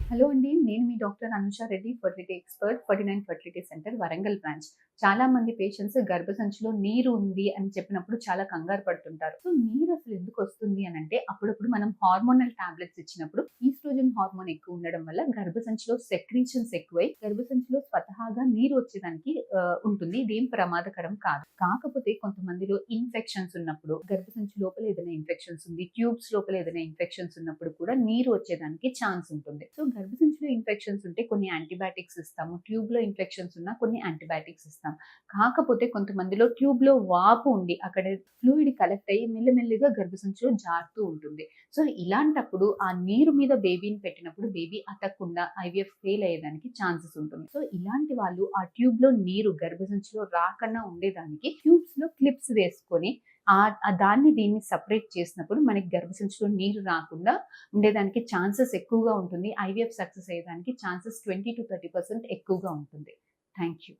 Hello అండి. నేను మీ doctor Anusha Reddy, fertility expert, 49 fertility centre Warangal branch. చాలా మంది పేషెంట్స్ గర్భసంచిలో నీరు ఉంది అని చెప్పినప్పుడు చాలా కంగారు పడుతుంటారు. సో, నీరు అసలు ఎందుకొస్తుంది అనంటే అప్పుడప్పుడు మనం హార్మోనల్ టాబ్లెట్స్ ఇచ్చినప్పుడు ఈస్ట్రోజన్ హార్మోన్ ఎక్కువ ఉండడం వల్ల గర్భసంచిలో సెక్రీషన్స్ ఎక్కువై గర్భసంచిలో స్వతహాగా నీరు వచ్చేదానికి ఉంటుంది. ఇదేం ప్రమాదకరం కాదు. కాకపోతే కొంతమందిలో ఇన్ఫెక్షన్స్ ఉన్నప్పుడు, గర్భసంచి లోపల ఏదైనా ఇన్ఫెక్షన్స్ ఉంది, ట్యూబ్స్ లోపల ఏదైనా ఇన్ఫెక్షన్స్ ఉన్నప్పుడు కూడా నీరు వచ్చేదానికి ఛాన్స్ ఉంటుంది. సో, గర్భసంచిలో ఇన్ఫెక్షన్స్ ఉంటే కొన్ని యాంటీబయాటిక్స్ ఇస్తాము. ట్యూబ్‌లో ఇన్ఫెక్షన్స్ ఉన్నా కొన్ని యాంటీబయాటిక్స్ ఇస్తాం. కాకపోతే కొంతమందిలో ట్యూబ్‌లో వాపు ఉండి అక్కడ ఫ్లూయిడ్ కలెక్ట్ అయ్యి మెల్లిమెల్లిగా గర్భసంచిలో జారుతూ ఉంటుంది. సో, ఇలాంటప్పుడు ఆ నీరు మీద బేబీని పెట్టినప్పుడు బేబీ అతకకుండా ఐవీఎఫ్ ఫెయిల్ అయ్యేదానికి ఛాన్సెస్ ఉంటుంది. సో, ఇలాంటి వాళ్ళు ఆ ట్యూబ్‌లో నీరు గర్భసంచిలో రాకుండా ఉండేదానికి ట్యూబ్స్‌లో క్లిప్స్ వేసుకొని దాన్ని దీన్ని సెపరేట్ చేసినప్పుడు మనకి గర్భసంచిలో నీరు రాకుండా ఉండేదానికి ఛాన్సెస్ ఎక్కువగా ఉంటుంది. ఐవీఎఫ్ సక్సెస్ అయ్యేదానికి ఛాన్సెస్ 20-30% ఎక్కువగా ఉంటుంది. Thank you.